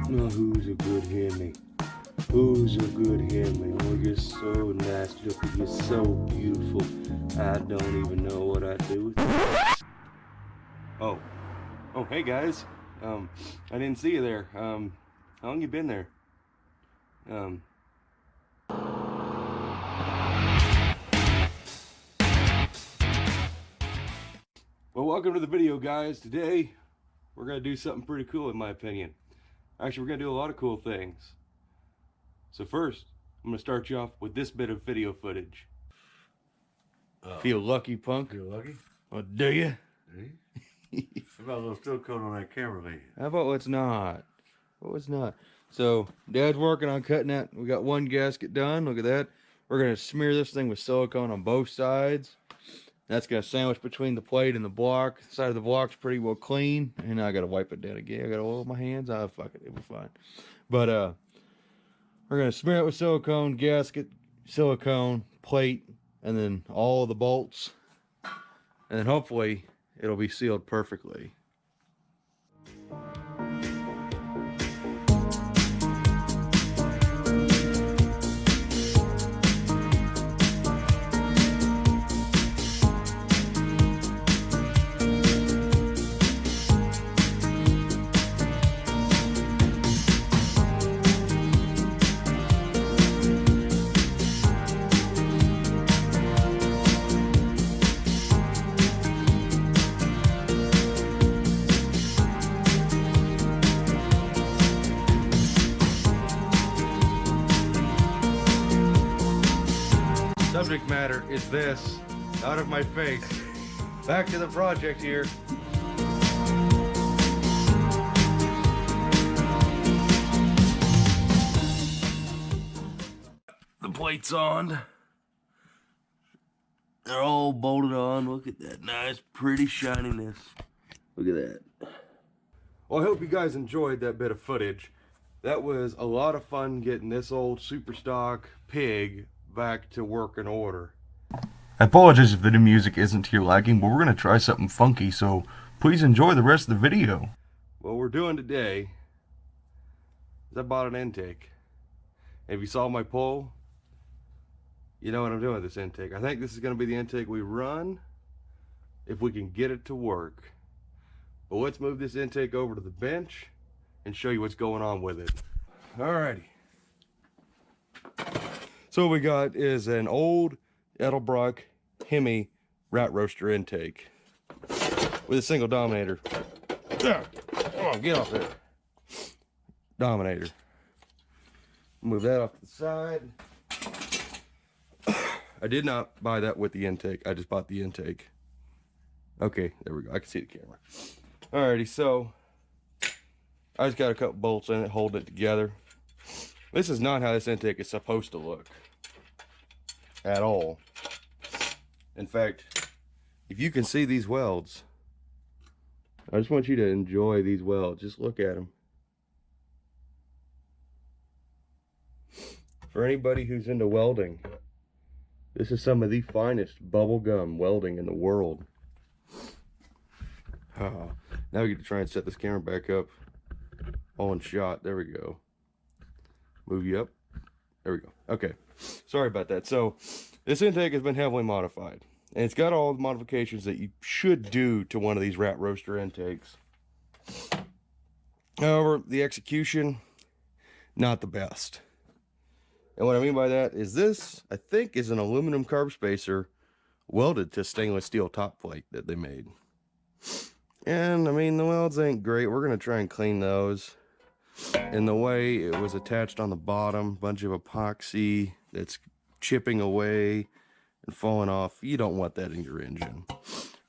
Now who's a good Hemi? Who's a good Hemi? Oh, you're so nasty. Look, you're so beautiful. I don't even know what I'd do with you. Oh, hey guys. I didn't see you there. How long you been there? Well, welcome to the video, guys. Today we're gonna do something pretty cool, in my opinion. Actually, we're gonna do a lot of cool things. So first, I'm gonna start you off with this bit of video footage. Feel lucky, punk? Feel lucky? Oh, do you? How about a little still coat on that camera lady? How about what's not? What's not? So, Dad's working on cutting that. We got one gasket done. Look at that. We're gonna smear this thing with silicone on both sides. That's gonna sandwich between the plate and the block. The side of the block's pretty well clean. And now I gotta wipe it down again. I gotta oil my hands. Oh, fuck it. It'll be fine. But, we're gonna smear it with silicone, gasket, silicone, plate, and then all of the bolts. And then hopefully it'll be sealed perfectly. Subject matter is this, out of my face. Back to the project here. The plate's on. They're all bolted on. Look at that nice, pretty shininess. Look at that. Well, I hope you guys enjoyed that bit of footage. That was a lot of fun getting this old super stock pig back to work in order. I apologize if the new music isn't to your liking, but we're going to try something funky, so please enjoy the rest of the video. What we're doing today is I bought an intake. If you saw my poll, you know what I'm doing with this intake. I think this is going to be the intake we run if we can get it to work. But let's move this intake over to the bench and show you what's going on with it. Alrighty. So what we got is an old Edelbrock Hemi rat roaster intake with a single dominator. Come on, get off there. Dominator. Move that off to the side. I did not buy that with the intake. I just bought the intake. Okay, there we go. I can see the camera. Alrighty, so I just got a couple bolts in it, holding it together. This is not how this intake is supposed to look at all. In fact, if you can see these welds, I just want you to enjoy these welds. Just look at them. For anybody who's into welding, this is some of the finest bubblegum welding in the world. Oh, now we get to try and set this camera back up on shot. There we go. Move you up. There we go. Okay. Sorry about that. So this intake has been heavily modified, and it's got all the modifications that you should do to one of these rat roaster intakes. However, the execution, not the best. And what I mean by that is this, I think, is an aluminum carb spacer welded to stainless steel top plate that they made. And I mean, the welds ain't great. We're going to try and clean those. And the way it was attached on the bottom, bunch of epoxy that's chipping away and falling off. You don't want that in your engine.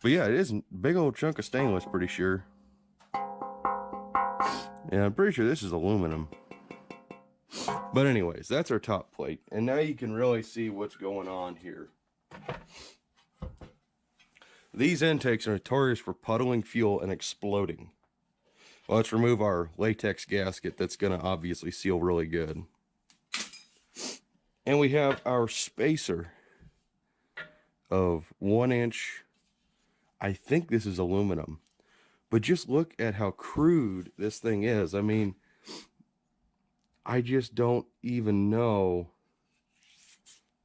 But yeah, it is a big old chunk of stainless, pretty sure. Yeah, I'm pretty sure this is aluminum. But anyways, that's our top plate. And now you can really see what's going on here. These intakes are notorious for puddling fuel and exploding. Well, let's remove our latex gasket that's going to obviously seal really good. And we have our spacer of 1 inch. I think this is aluminum. But just look at how crude this thing is. I mean, I just don't even know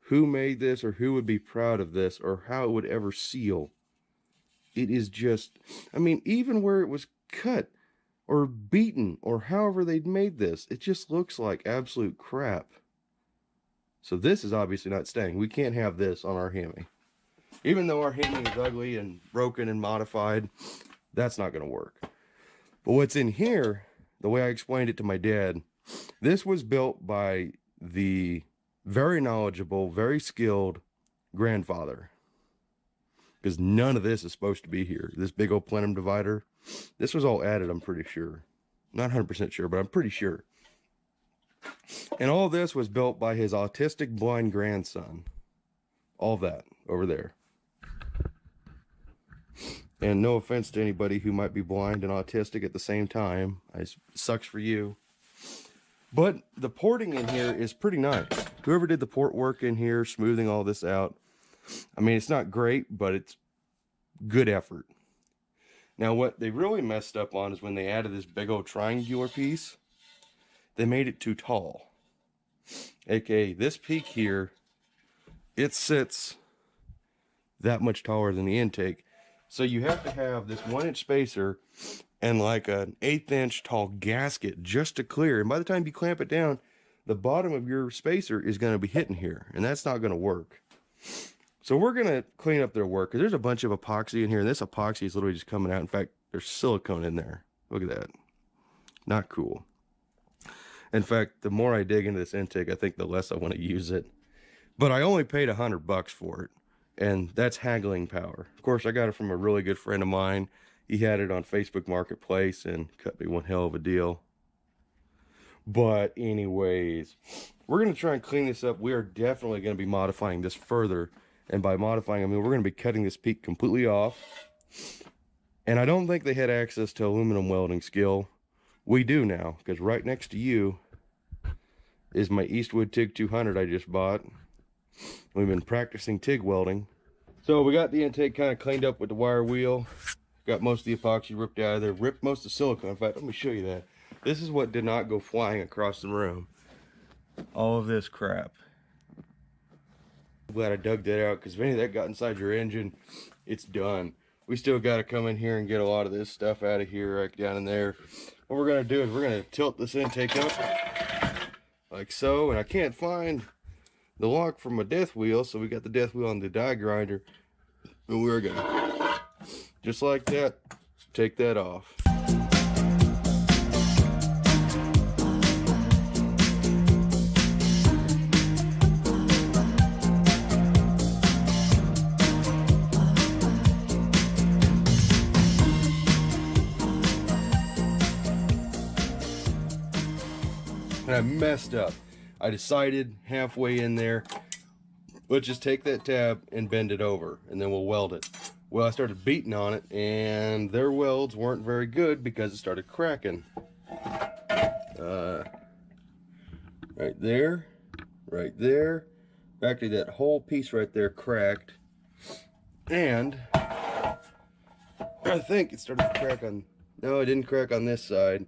who made this or who would be proud of this or how it would ever seal. It is just, I mean, even where it was cut or beaten or however they'd made this, it just looks like absolute crap. So this is obviously not staying. We can't have this on our Hemi. Even though our Hemi is ugly and broken and modified, that's not going to work. But what's in here, the way I explained it to my dad, this was built by the very knowledgeable, very skilled grandfather. Because none of this is supposed to be here. This big old plenum divider, this was all added, I'm pretty sure. Not 100% sure, but I'm pretty sure. And all this was built by his autistic blind grandson. All that over there. And no offense to anybody who might be blind and autistic at the same time. It sucks for you. But the porting in here is pretty nice. Whoever did the port work in here, smoothing all this out, I mean, it's not great, but it's good effort. Now, what they really messed up on is when they added this big old triangular piece, they made it too tall. AKA, this peak here, it sits that much taller than the intake. So you have to have this 1-inch spacer and like an 1/8 inch tall gasket just to clear. And by the time you clamp it down, the bottom of your spacer is going to be hitting here. And that's not going to work. So we're going to clean up their work because there's a bunch of epoxy in here. And this epoxy is literally just coming out. In fact, there's silicone in there. Look at that. Not cool. In fact, the more I dig into this intake, I think the less I want to use it. But I only paid $100 for it. And that's haggling power. Of course, I got it from a really good friend of mine. He had it on Facebook Marketplace and cut me one hell of a deal. But anyways, we're going to try and clean this up. We are definitely going to be modifying this further. And by modifying, I mean, we're going to be cutting this peak completely off. And I don't think they had access to aluminum welding skill. We do now, because right next to you is my Eastwood TIG 200 I just bought. We've been practicing TIG welding. So we got the intake kind of cleaned up with the wire wheel. Got most of the epoxy ripped out of there. Ripped most of the silicone. In fact, let me show you that. This is what did not go flying across the room. All of this crap. I'm glad I dug that out, because if any of that got inside your engine, it's done. We still got to come in here and get a lot of this stuff out of here, right down in there. What we're going to do is we're going to tilt this intake up like so. And I can't find the lock from my death wheel, so we got the death wheel on the die grinder, and we're gonna just like that take that off. And I messed up. I decided halfway in there, let's just take that tab and bend it over, and then we'll weld it. Well, I started beating on it, and their welds weren't very good because it started cracking. Right there, right there. Actually, that whole piece right there cracked. And I think it started to crack on, no, it didn't crack on this side.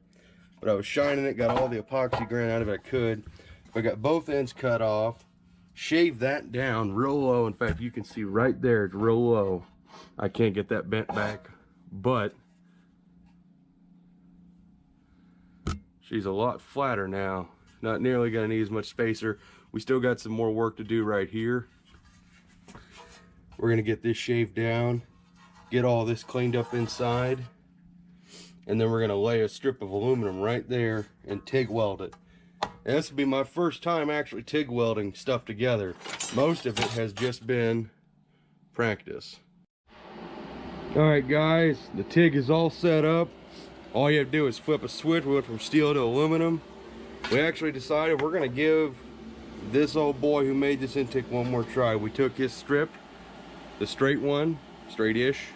But I was shining it, got all the epoxy grain out of it I could. I got both ends cut off, shaved that down real low. In fact, you can see right there, it's real low. I can't get that bent back, but she's a lot flatter now. Not nearly gonna need as much spacer. We still got some more work to do right here. We're gonna get this shaved down, get all this cleaned up inside, and then we're gonna lay a strip of aluminum right there and TIG weld it. And this will be my first time actually TIG welding stuff together. Most of it has just been practice. Alright guys, the TIG is all set up. All you have to do is flip a switch. We went from steel to aluminum. We actually decided we're gonna give this old boy who made this intake one more try. We took his strip, the straight one, straight-ish.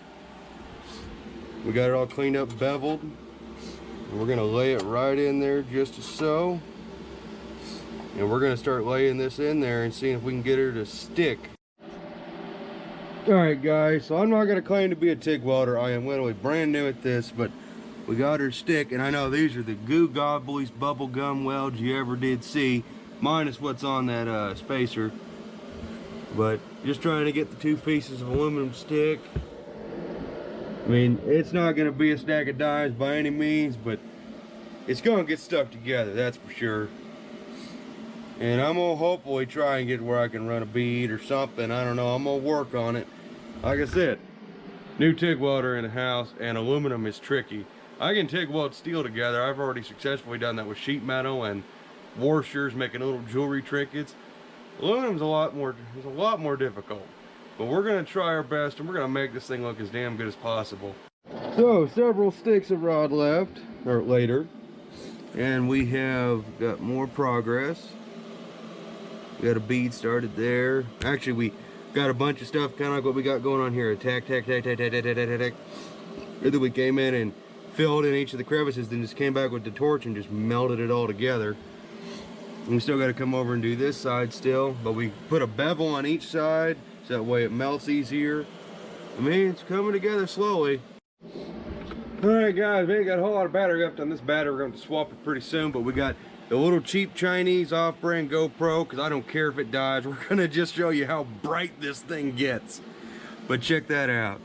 We got it all cleaned up, beveled. And we're gonna lay it right in there just as so. And we're gonna start laying this in there and seeing if we can get her to stick. Alright guys, so I'm not gonna claim to be a TIG welder. I am literally brand new at this, but We got her stick, and I know these are the goo gobbliest bubble gum welds you ever did see, minus what's on that spacer. But just trying to get the 2 pieces of aluminum stick. I mean, it's not going to be a stack of dimes by any means, but it's going to get stuck together, that's for sure. And I'm going to hopefully try and get where I can run a bead or something. I don't know, I'm going to work on it. Like I said, new TIG welder in the house, and aluminum is tricky. I can TIG weld steel together. I've already successfully done that with sheet metal and washers, making little jewelry trinkets. Aluminum's a lot more difficult. But we're gonna try our best, and we're gonna make this thing look as damn good as possible. So, several sticks of rod left, or later, and we have got more progress. We got a bead started there. Actually, we got a bunch of stuff, kind of like what we got going on here. Tack. And then we came in and filled in each of the crevices, then just came back with the torch and just melted it all together. And we still got to come over and do this side still, but we put a bevel on each side so that way it melts easier. I mean, it's coming together slowly. Alright guys, we ain't got a whole lot of battery left on this battery. We're going to swap it pretty soon, but we got the little cheap Chinese off-brand GoPro, because I don't care if it dies. We're going to just show you how bright this thing gets. But check that out.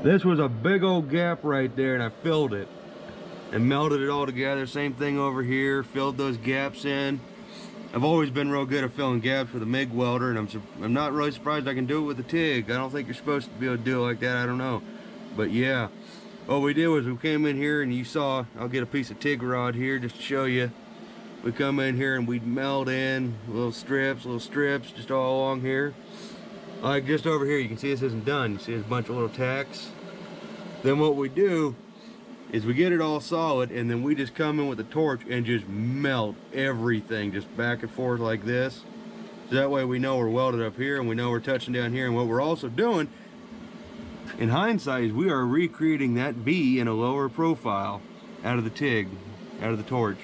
This was a big old gap right there, and I filled it and melted it all together. Same thing over here, filled those gaps in. I've always been real good at filling gaps with a MIG welder, and I'm not really surprised I can do it with a TIG. I don't think you're supposed to be able to do it like that, I don't know. But yeah, what we did was we came in here, and you saw, I'll get a piece of TIG rod here just to show you. We come in here and we'd meld in little strips, just all along here. Like just over here, you can see this isn't done. You see there's a bunch of little tacks. Then what we do is we get it all solid, and then we just come in with a torch and just melt everything just back and forth like this. So that way we know we're welded up here and we know we're touching down here. And what we're also doing, in hindsight, is we are recreating that V in a lower profile out of the TIG, out of the torch.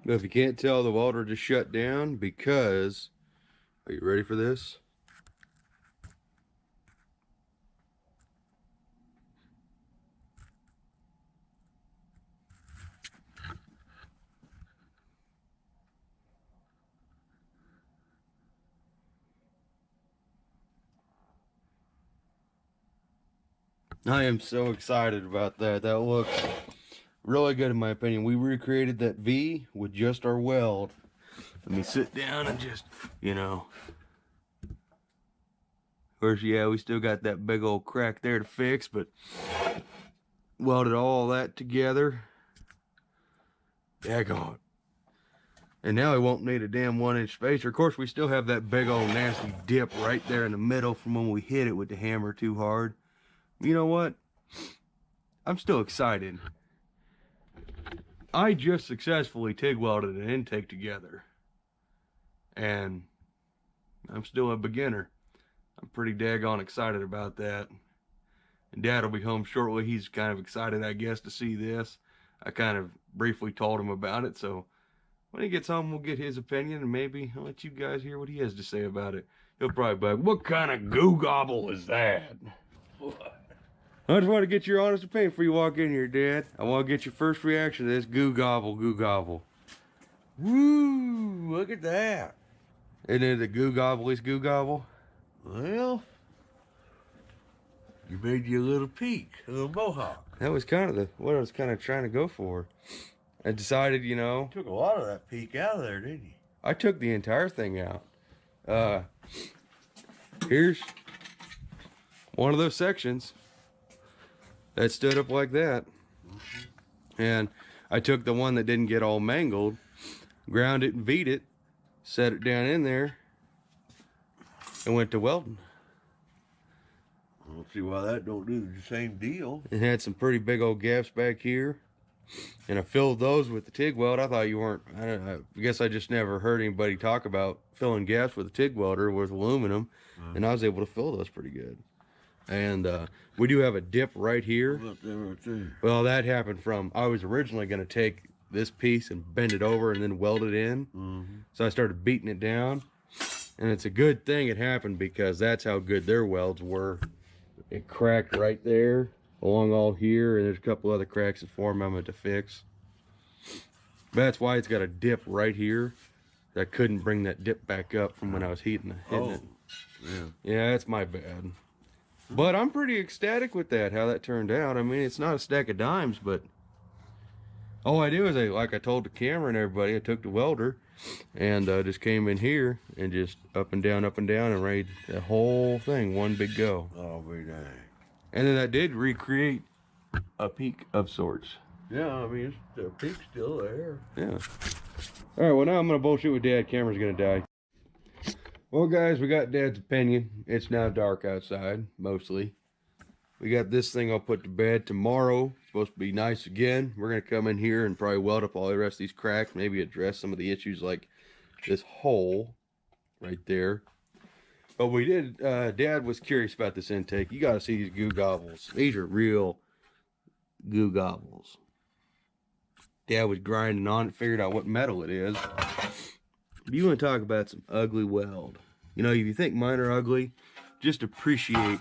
But if you can't tell, the welder just shut down because, are you ready for this? I am so excited about that. That looks really good in my opinion. We recreated that V with just our weld. Let me sit down and just, you know. Of course, yeah, we still got that big old crack there to fix, but welded all that together. Daggone. And now we won't need a damn 1-inch spacer. Of course, we still have that big old nasty dip right there in the middle from when we hit it with the hammer too hard. You know what? I'm still excited. I just successfully TIG welded an intake together. and I'm still a beginner. I'm pretty daggone excited about that. And Dad will be home shortly. He's kind of excited, I guess, to see this. I kind of briefly told him about it, so when he gets home, we'll get his opinion, and maybe I'll let you guys hear what he has to say about it. He'll probably be like, what kind of goo gobble is that? I just want to get your honest opinion before you walk in here, Dad. I want to get your first reaction to this goo gobble, goo gobble. Woo! Look at that. Isn't it the goo gobbliest goo gobble? Well, you made you a little peak, a little mohawk. That was kind of what I was kind of trying to go for. I decided, you know. You took a lot of that peak out of there, didn't you? I took the entire thing out. Here's one of those sections that stood up like that. And I took the one that didn't get all mangled, ground it and V'd it, set it down in there, and went to welding. I don't see why that don't do the same deal. It had some pretty big old gaps back here. And I filled those with the TIG weld. I thought you weren't, I guess I just never heard anybody talk about filling gaps with a TIG welder with aluminum. And I was able to fill those pretty good. And we do have a dip right here. Right there. Well, that happened from, I was originally going to take this piece and bend it over and then weld it in. So I started beating it down. And it's a good thing it happened because that's how good their welds were. It cracked right there along all here, and there's a couple other cracks that form I'm going to fix. But that's why it's got a dip right here. I couldn't bring that dip back up from when I was hitting it. Yeah, that's my bad. But I'm pretty ecstatic with that, how that turned out. I mean, it's not a stack of dimes, but all I do is, like I told the camera and everybody, I took the welder and just came in here and just up and down, and made the whole thing one big go. Oh, very nice. And then that did recreate a peak of sorts. Yeah, I mean, the peak's still there. Yeah. All right, well, now I'm going to bullshit with Dad. Camera's going to die. Well, guys, we got Dad's opinion. It's now dark outside, mostly. We got this thing I'll put to bed tomorrow. It's supposed to be nice again. We're going to come in here and probably weld up all the rest of these cracks. Maybe address some of the issues like this hole right there. But we did, Dad was curious about this intake. You got to see these goo gobbles. These are real goo gobbles. Dad was grinding on it, figured out what metal it is. But you want to talk about some ugly weld. You know, if you think mine are ugly, just appreciate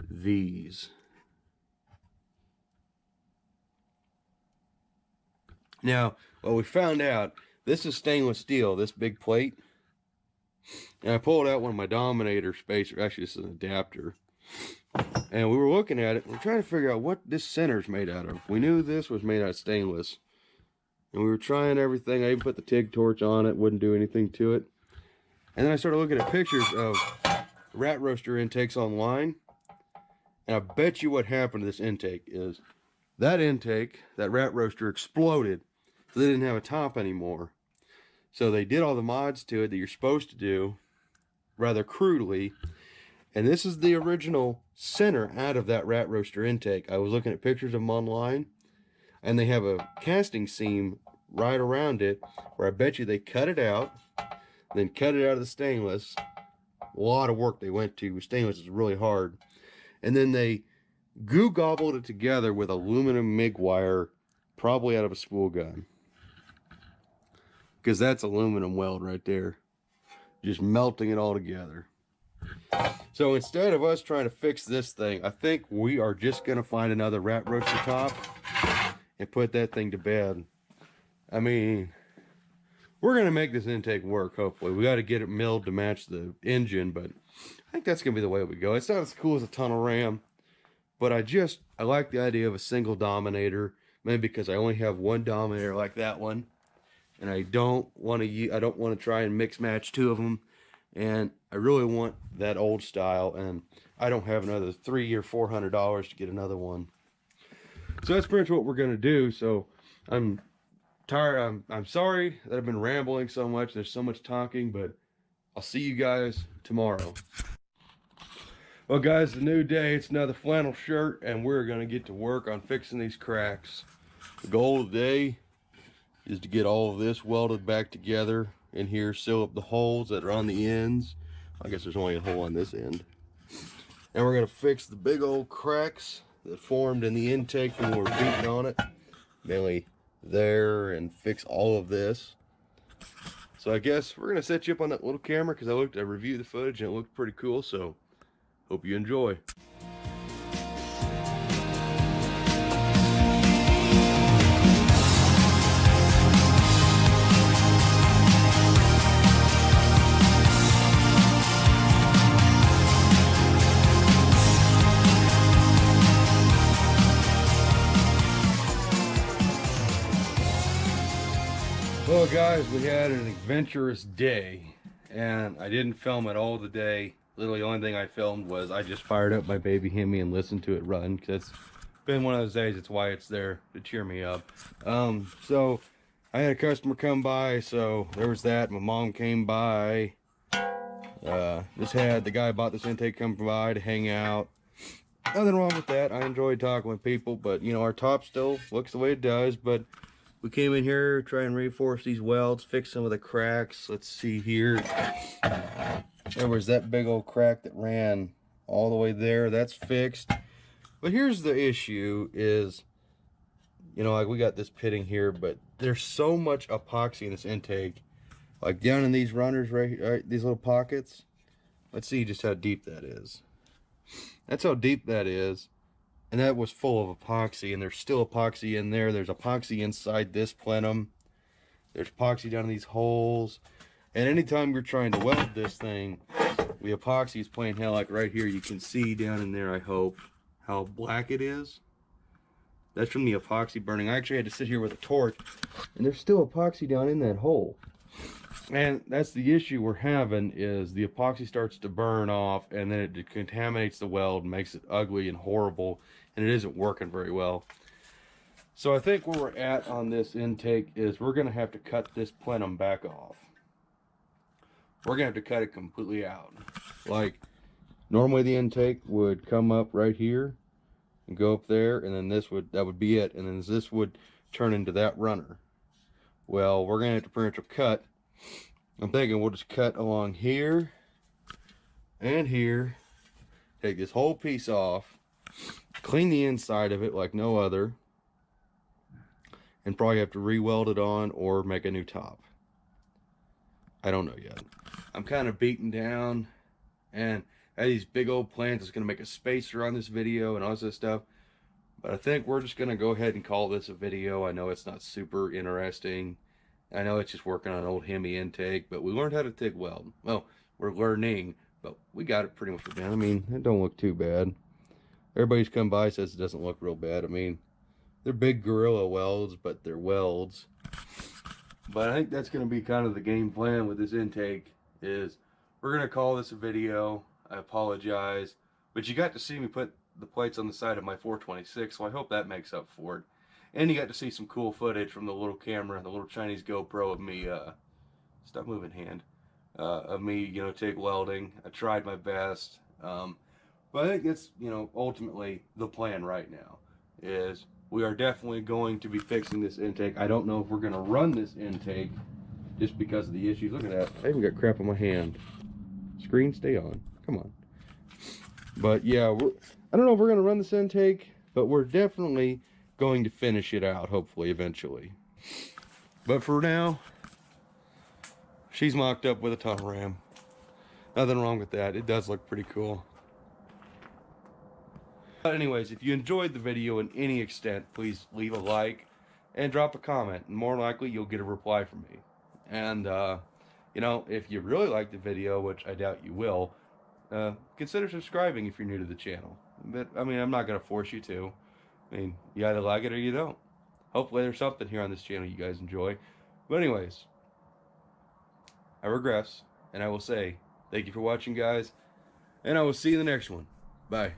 these. Now, what we found out, this is stainless steel, this big plate. And I pulled out one of my Dominator spacers. Actually, this is an adapter. And we were looking at it. We're trying to figure out what this center's made out of. We knew this was made out of stainless. And we were trying everything. I even put the TIG torch on it. Wouldn't do anything to it. And then I started looking at pictures of rat roaster intakes online. And I bet you what happened to this intake is that intake, that rat roaster, exploded. So they didn't have a top anymore. So they did all the mods to it that you're supposed to do, rather crudely. And this is the original center out of that rat roaster intake. I was looking at pictures of them online, and they have a casting seam right around it, where I bet you they cut it out, then cut it out of the stainless. A lot of work they went to. Stainless is really hard. And then they goo gobbled it together with aluminum MIG wire, probably out of a spool gun. Because that's aluminum weld right there. Just melting it all together. So instead of us trying to fix this thing, I think we are just going to find another rat roaster top and put that thing to bed. I mean, we're going to make this intake work, hopefully. We got to get it milled to match the engine, but I think that's going to be the way we go. It's not as cool as a tunnel ram, but I like the idea of a single Dominator, maybe because I only have one Dominator like that one. And I don't want to try and mix match two of them. And I really want that old style, and I don't have another $300 or $400 to get another one. So that's pretty much what we're going to do. So I'm tired. I'm sorry that I've been rambling so much. There's so much talking, but I'll see you guys tomorrow. Well, guys, the new day. It's another flannel shirt, and we're going to get to work on fixing these cracks. The goal today is to get all of this welded back together in here, seal up the holes that are on the ends. I guess there's only a hole on this end. And we're gonna fix the big old cracks that formed in the intake when we were beating on it, mainly there, and fix all of this. So I guess we're gonna set you up on that little camera because I reviewed the footage and it looked pretty cool. So hope you enjoy. Well guys, we had an adventurous day, and I didn't film it all the day. Literally the only thing I filmed was I just fired up my baby Hemi and listened to it run, because it's been one of those days. It's why it's there to cheer me up. So I had a customer come by, so there was that. My mom came by. Just had the guy bought this intake come by to hang out. Nothing wrong with that. I enjoy talking with people, but you know, our top still looks the way it does. But we came in here, try and reinforce these welds, fix some of the cracks. Let's see here. There was that big old crack that ran all the way there. That's fixed. But here's the issue is, you know, like we got this pitting here, but there's so much epoxy in this intake. Like down in these runners right here, these little pockets. Let's see just how deep that is. That's how deep that is. And that was full of epoxy, and there's still epoxy in there. There's epoxy inside this plenum. There's epoxy down in these holes. And anytime you're trying to weld this thing, the epoxy is playing hell. Like right here, you can see down in there, I hope, how black it is. That's from the epoxy burning. I actually had to sit here with a torch, and there's still epoxy down in that hole. And that's the issue we're having, is the epoxy starts to burn off, and then it contaminates the weld, makes it ugly and horrible, and it isn't working very well. So I think where we're at on this intake is we're going to have to cut this plenum back off. We're going to have to cut it completely out. Like, normally the intake would come up right here and go up there, and then that would be it, and then this would turn into that runner. Well, we're going to have to pretty much cut. I'm thinking we'll just cut along here and here, take this whole piece off, clean the inside of it like no other, and probably have to re-weld it on or make a new top. I don't know yet. I'm kind of beaten down, and I had these big old plans. It's going to make a spacer on this video and all this stuff, but I think we're just going to go ahead and call this a video. I know it's not super interesting. I know it's just working on an old Hemi intake, but we learned how to TIG weld. Well, we're learning, but we got it pretty much down. I mean, it don't look too bad. Everybody's come by says it doesn't look real bad. I mean, they're big gorilla welds, but they're welds. But I think that's going to be kind of the game plan with this intake, is we're going to call this a video. I apologize, but you got to see me put the plates on the side of my 426, so I hope that makes up for it. And you got to see some cool footage from the little camera, the little Chinese GoPro of me, stop moving hand, of me, you know, TIG welding. I tried my best, but I think that's, you know, ultimately the plan right now, is we are definitely going to be fixing this intake. I don't know if we're going to run this intake just because of the issues. Look at that. I even got crap on my hand. Screen, stay on. Come on. But yeah, I don't know if we're going to run this intake, but we're definitely going to finish it out, hopefully, eventually. But for now, she's mocked up with a tunnel ram. Nothing wrong with that. It does look pretty cool. But anyways, if you enjoyed the video in any extent, please leave a like and drop a comment, and more likely you'll get a reply from me. And you know, if you really like the video, which I doubt you will, consider subscribing if you're new to the channel. But I mean, I'm not going to force you to. I mean, you either like it or you don't. Hopefully there's something here on this channel you guys enjoy. But anyways, I regress, and I will say thank you for watching, guys, and I will see you in the next one. Bye.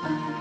oh.